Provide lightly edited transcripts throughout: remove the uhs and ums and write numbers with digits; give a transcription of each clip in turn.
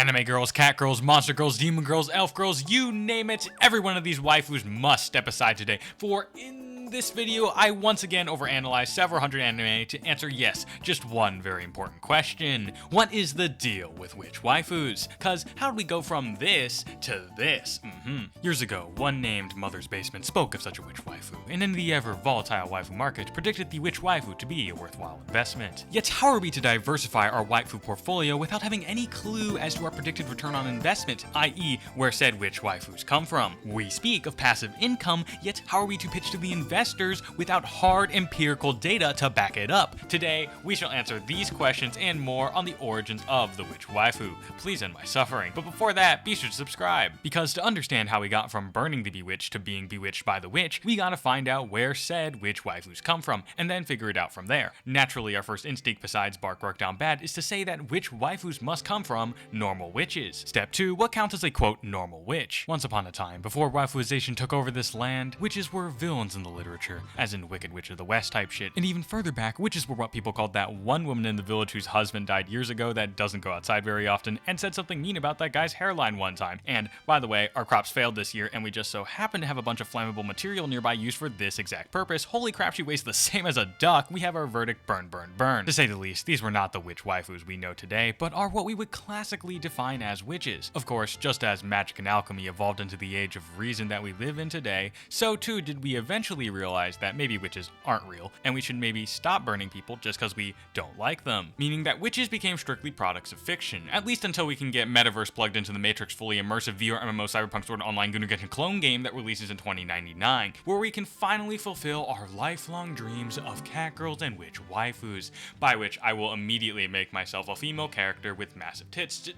Anime girls, cat girls, monster girls, demon girls, elf girls, you name it, every one of these waifus must step aside today, for in this video, I once again overanalyzed several hundred anime to answer yes, just one very important question. What is the deal with witch waifus? Cause how do we go from this to this? Years ago, one named Mother's Basement spoke of such a witch waifu, and in the ever volatile waifu market, predicted the witch waifu to be a worthwhile investment. Yet how are we to diversify our waifu portfolio without having any clue as to our predicted return on investment, i.e. where said witch waifus come from? We speak of passive income, yet how are we to pitch to the investors without hard empirical data to back it up? Today, we shall answer these questions and more on the origins of the witch waifu. Please end my suffering, but before that, be sure to subscribe, because to understand how we got from burning the bewitched to being bewitched by the witch, we gotta find out where said witch waifus come from, and then figure it out from there. Naturally, our first instinct besides bark down bad is to say that witch waifus must come from normal witches. Step 2, what counts as a quote normal witch? Once upon a time, before waifuization took over this land, witches were villains in the literature, as in Wicked Witch of the West type shit, and even further back, witches were what people called that one woman in the village whose husband died years ago that doesn't go outside very often and said something mean about that guy's hairline one time. And by the way, our crops failed this year and we just so happen to have a bunch of flammable material nearby used for this exact purpose. Holy crap, she weighs the same as a duck. We have our verdict: burn, burn, burn. To say the least, these were not the witch waifus we know today, but are what we would classically define as witches. Of course, just as magic and alchemy evolved into the age of reason that we live in today, so too did we eventually realize that maybe witches aren't real, and we should maybe stop burning people just because we don't like them. Meaning that witches became strictly products of fiction, at least until we can get Metaverse plugged into the Matrix fully immersive VR MMO Cyberpunk Sword Online Gunu Genshin clone game that releases in 2099, where we can finally fulfill our lifelong dreams of cat girls and witch waifus, by which I will immediately make myself a female character with massive tits,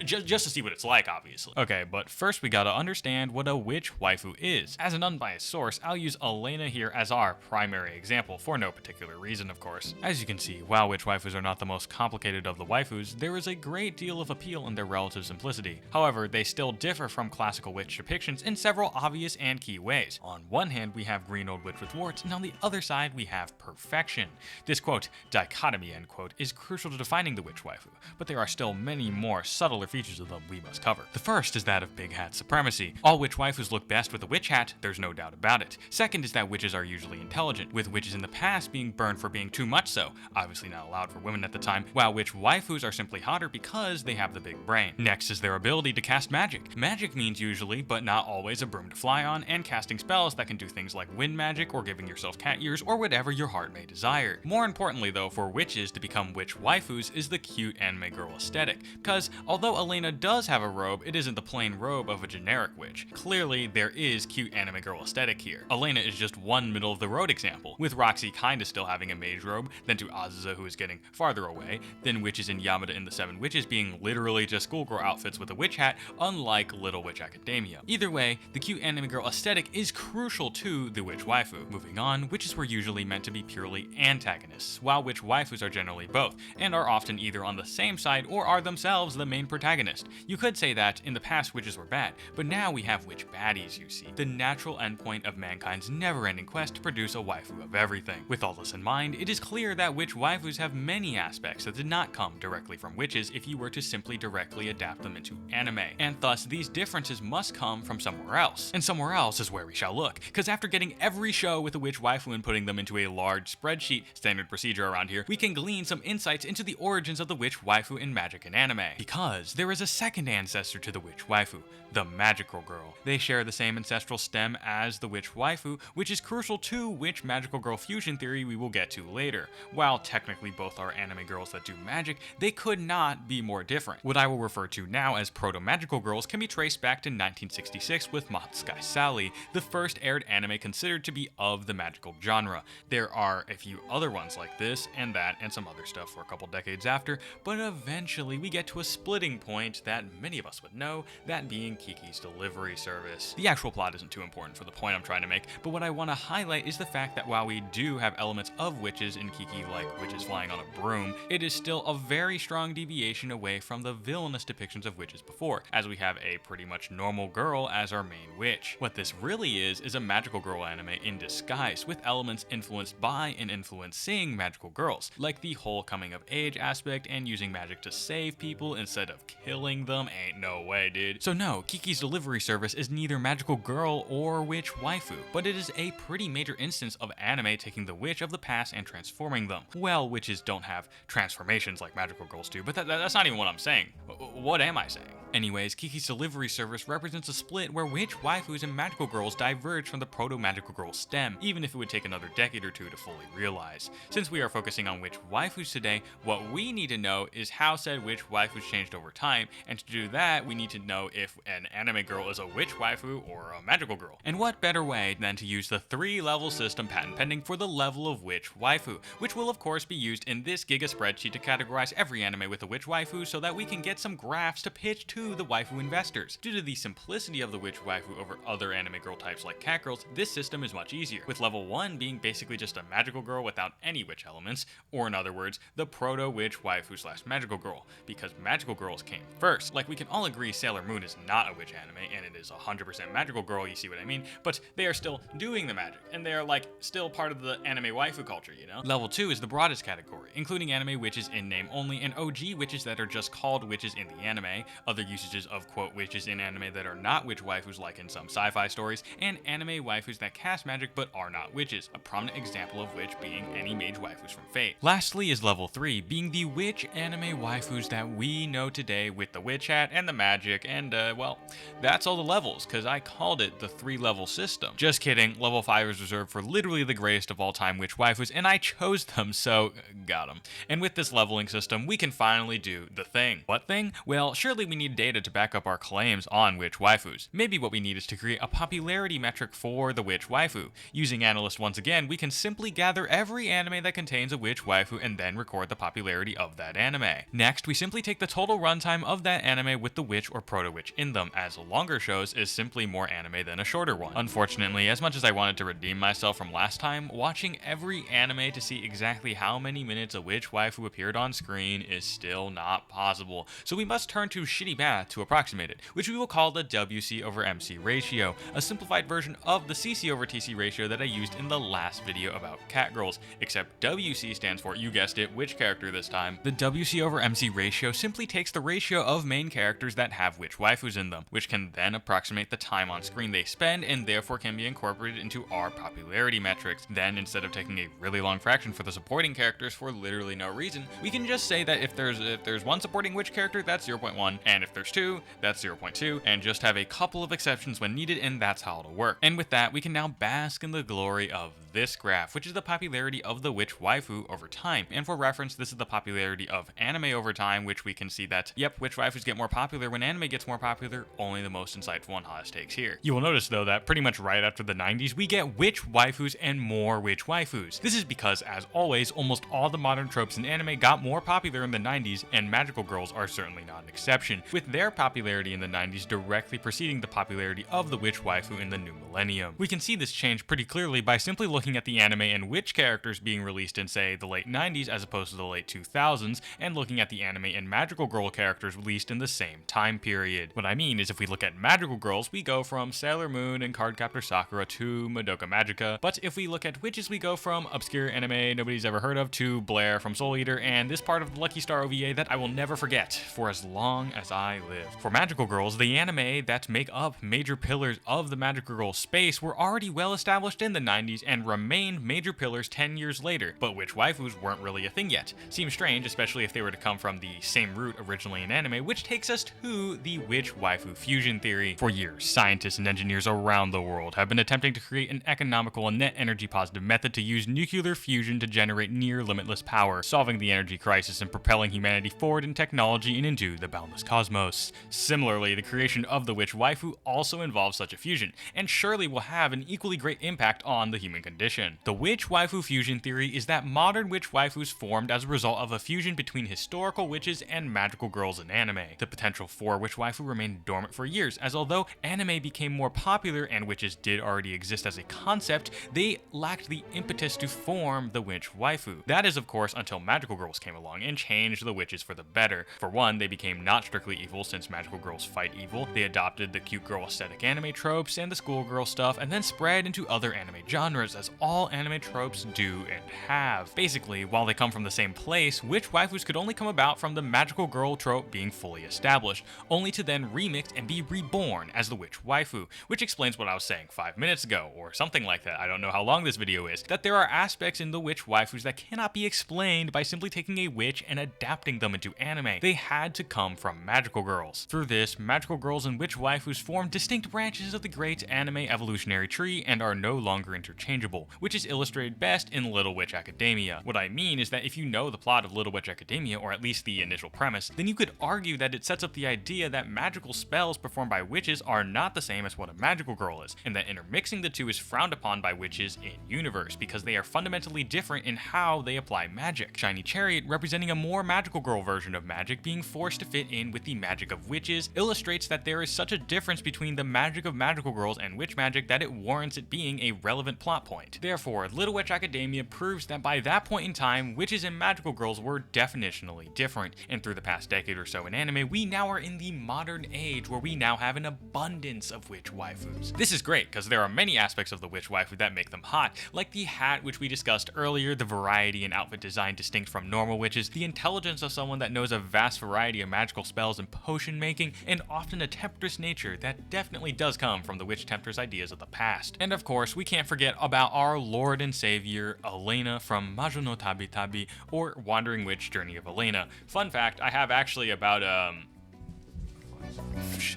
just to see what it's like, obviously. Okay, but first we gotta understand what a witch waifu is. As an unbiased source, I'll use Elaina here as our primary example, for no particular reason, of course. As you can see, while witch waifus are not the most complicated of the waifus, there is a great deal of appeal in their relative simplicity. However, they still differ from classical witch depictions in several obvious and key ways. On one hand, we have green old witch with warts, and on the other side, we have perfection. This quote, dichotomy end quote, is crucial to defining the witch waifu, but there are still many more subtler features of them we must cover. The first is that of big hat supremacy. All witch waifus look best with a witch hat, there's no doubt about it. Second is that witches are usually intelligent, with witches in the past being burned for being too much so, obviously not allowed for women at the time, while witch waifus are simply hotter because they have the big brain. Next is their ability to cast magic. Magic means usually, but not always, a broom to fly on, and casting spells that can do things like wind magic or giving yourself cat ears or whatever your heart may desire. More importantly though, for witches to become witch waifus is the cute anime girl aesthetic, because although Elaina does have a robe, it isn't the plain robe of a generic witch. Clearly, there is cute anime girl aesthetic here. Elaina is just one middle of the road example, with Roxy kinda still having a mage robe, then to Azusa who is getting farther away, then witches in Yamada in the Seven Witches being literally just schoolgirl outfits with a witch hat, unlike Little Witch Academia. Either way, the cute anime girl aesthetic is crucial to the witch waifu. Moving on, witches were usually meant to be purely antagonists, while witch waifus are generally both, and are often either on the same side or are themselves the main protagonist. You could say that in the past witches were bad, but now we have witch baddies, you see, the natural endpoint of mankind's never-ending quest to produce a waifu of everything. With all this in mind, it is clear that witch waifus have many aspects that did not come directly from witches if you were to simply directly adapt them into anime, and thus these differences must come from somewhere else. And somewhere else is where we shall look, because after getting every show with a witch waifu and putting them into a large spreadsheet, standard procedure around here, we can glean some insights into the origins of the witch waifu in magic and anime. Because there is a second ancestor to the witch waifu, the magical girl. They share the same ancestral stem as the witch waifu, which is crucial to which magical girl fusion theory we will get to later. While technically both are anime girls that do magic, they could not be more different. What I will refer to now as proto-magical girls can be traced back to 1966 with Matsukai Sally, the first aired anime considered to be of the magical genre. There are a few other ones like this and that and some other stuff for a couple decades after, but eventually we get to a splitting point that many of us would know, that being Kiki's Delivery Service. The actual plot isn't too important for the point I'm trying to make, but what what I want to highlight is the fact that while we do have elements of witches in Kiki, like witches flying on a broom, it is still a very strong deviation away from the villainous depictions of witches before, as we have a pretty much normal girl as our main witch. What this really is a magical girl anime in disguise, with elements influenced by and influencing magical girls, like the whole coming of age aspect and using magic to save people instead of killing them. Ain't no way, dude. So no, Kiki's delivery service is neither magical girl or witch waifu, but it is a pretty major instance of anime taking the witch of the past and transforming them. Well, witches don't have transformations like magical girls do, but that's not even what I'm saying. What am I saying? Anyways, Kiki's delivery service represents a split where witch waifus and magical girls diverge from the proto-magical girl stem, even if it would take another decade or two to fully realize. Since we are focusing on witch waifus today, what we need to know is how said witch waifus changed over time, and to do that, we need to know if an anime girl is a witch waifu or a magical girl. And what better way than to use the 3-level system patent pending for the level of witch waifu, which will of course be used in this Giga spreadsheet to categorize every anime with a witch waifu so that we can get some graphs to pitch to the waifu investors. Due to the simplicity of the witch waifu over other anime girl types like cat girls, this system is much easier, with level 1 being basically just a magical girl without any witch elements, or in other words, the proto-witch waifu slash magical girl, because magical girls came first. Like, we can all agree Sailor Moon is not a witch anime, and it is 100% magical girl, you see what I mean, but they are still doing the magic, and they are like still part of the anime waifu culture, you know? Level 2 is the broadest category, including anime witches in name only, and OG witches that are just called witches in the anime, other usages of quote witches in anime that are not witch waifus like in some sci-fi stories, and anime waifus that cast magic but are not witches, a prominent example of which being any mage waifus from Fate. Lastly is level 3, being the witch anime waifus that we know today with the witch hat and the magic, and well, that's all the levels, cause I called it the 3-level system. Just kidding, level 5 is reserved for literally the greatest of all time witch waifus, and I chose them, so got them. And with this leveling system, we can finally do the thing. What thing? Well, surely we need data to back up our claims on witch waifus. Maybe what we need is to create a popularity metric for the witch waifu. Using anilist once again, we can simply gather every anime that contains a witch waifu and then record the popularity of that anime. Next, we simply take the total runtime of that anime with the witch or proto-witch in them, as longer shows is simply more anime than a shorter one. Unfortunately, as much as I wanted to redeem myself from last time, watching every anime to see exactly how many minutes a witch waifu appeared on screen is still not possible, so we must turn to shitty math to approximate it, which we will call the WC over MC ratio, a simplified version of the CC over TC ratio that I used in the last video about cat girls, except WC stands for, you guessed it, which character this time. The WC over MC ratio simply takes the ratio of main characters that have witch waifus in them, which can then approximate the time on screen they spend and therefore can be incorporated into our popularity metrics. Then, instead of taking a really long fraction for the supporting characters for literally no reason, we can just say that if there's one supporting witch character, that's 0.1, and if there's 2, that's 0.2, and just have a couple of exceptions when needed, and that's how it'll work. And with that, we can now bask in the glory of this graph, which is the popularity of the witch waifu over time. And for reference, this is the popularity of anime over time, which we can see that, yep, witch waifus get more popular when anime gets more popular, only the most insightful and hottest takes here. You will notice though that pretty much right after the 90s, we get witch waifus and more witch waifus. This is because, as always, almost all the modern tropes in anime got more popular in the 90s, and magical girls are certainly not an exception, with their popularity in the 90s directly preceding the popularity of the witch waifu in the new millennium. We can see this change pretty clearly by simply looking at the anime and witch characters being released in, say, the late 90s as opposed to the late 2000s, and looking at the anime and magical girl characters released in the same time period. What I mean is, if we look at magical girls, we go from Sailor Moon and Cardcaptor Sakura to Madoka Magica, but if we look at witches, we go from obscure anime nobody's ever heard of to Blair from Soul Eater and this part of the Lucky Star OVA that I will never forget for as long as I live. For magical girls, the anime that make up major pillars of the magical girl space were already well established in the 90s and remained major pillars 10 years later, but witch waifus weren't really a thing yet. Seems strange, especially if they were to come from the same root originally in anime, which takes us to the witch waifu fusion theory. For years, scientists and engineers around the world have been attempting to create an economical and net energy positive method to use nuclear fusion to generate near limitless power, solving the energy crisis and propelling humanity forward in technology and into the boundless cosmos. most. Similarly, the creation of the witch waifu also involves such a fusion, and surely will have an equally great impact on the human condition. The witch waifu fusion theory is that modern witch waifus formed as a result of a fusion between historical witches and magical girls in anime. The potential for witch waifu remained dormant for years, as although anime became more popular and witches did already exist as a concept, they lacked the impetus to form the witch waifu. That is, of course, until magical girls came along and changed the witches for the better. For one, they became not strictly evil since magical girls fight evil. They adopted the cute girl aesthetic anime tropes and the schoolgirl stuff, and then spread into other anime genres, as all anime tropes do and have. Basically, while they come from the same place, witch waifus could only come about from the magical girl trope being fully established, only to then remix and be reborn as the witch waifu, which explains what I was saying 5 minutes ago, or something like that. I don't know how long this video is, that there are aspects in the witch waifus that cannot be explained by simply taking a witch and adapting them into anime. They had to come from magical girls. Through this, magical girls and witch waifus form distinct branches of the great anime evolutionary tree and are no longer interchangeable, which is illustrated best in Little Witch Academia. What I mean is that if you know the plot of Little Witch Academia, or at least the initial premise, then you could argue that it sets up the idea that magical spells performed by witches are not the same as what a magical girl is, and that intermixing the two is frowned upon by witches in universe because they are fundamentally different in how they apply magic. Shiny Chariot, representing a more magical girl version of magic, being forced to fit in with the magic of witches, illustrates that there is such a difference between the magic of magical girls and witch magic that it warrants it being a relevant plot point. Therefore, Little Witch Academia proves that by that point in time, witches and magical girls were definitionally different, and through the past decade or so in anime, we now are in the modern age where we now have an abundance of witch waifus. This is great because there are many aspects of the witch waifu that make them hot, like the hat which we discussed earlier, the variety in outfit design distinct from normal witches, the intelligence of someone that knows a vast variety of magical spells and potion making, and often a temptress nature that definitely does come from the witch temptress ideas of the past. And of course, we can't forget about our Lord and Savior, Elaina from Majo no Tabi Tabi, or Wandering Witch Journey of Elaina. Fun fact, I have actually about,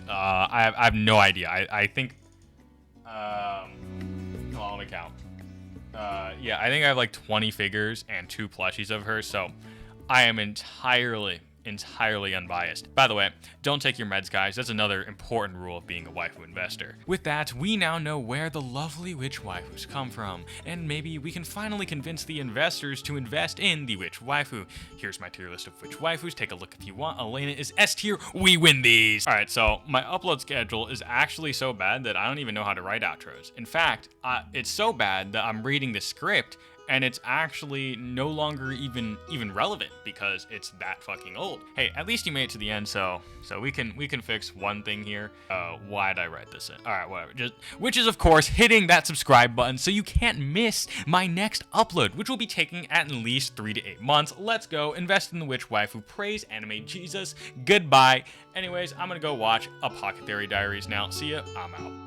I have no idea. I think, hold on, let me count. Yeah, I think I have like 20 figures and 2 plushies of her, so I am entirely unbiased. By the way, don't take your meds, guys. That's another important rule of being a waifu investor. With that, we now know where the lovely witch waifus come from, and maybe we can finally convince the investors to invest in the witch waifu. Here's my tier list of witch waifus. Take a look if you want. Elaina is S tier. We win these. All right, so my upload schedule is actually so bad that I don't even know how to write outros. In fact, it's so bad that I'm reading the script and it's actually no longer even relevant because it's that fucking old. Hey, at least you made it to the end, so we can fix one thing here. Why'd I write this in? All right, whatever. Which is of course hitting that subscribe button so you can't miss my next upload, which will be taking at least 3 to 8 months. Let's go invest in the witch waifu. Praise anime Jesus. Goodbye. Anyways, I'm gonna go watch Apothecary Diaries now. See ya. I'm out.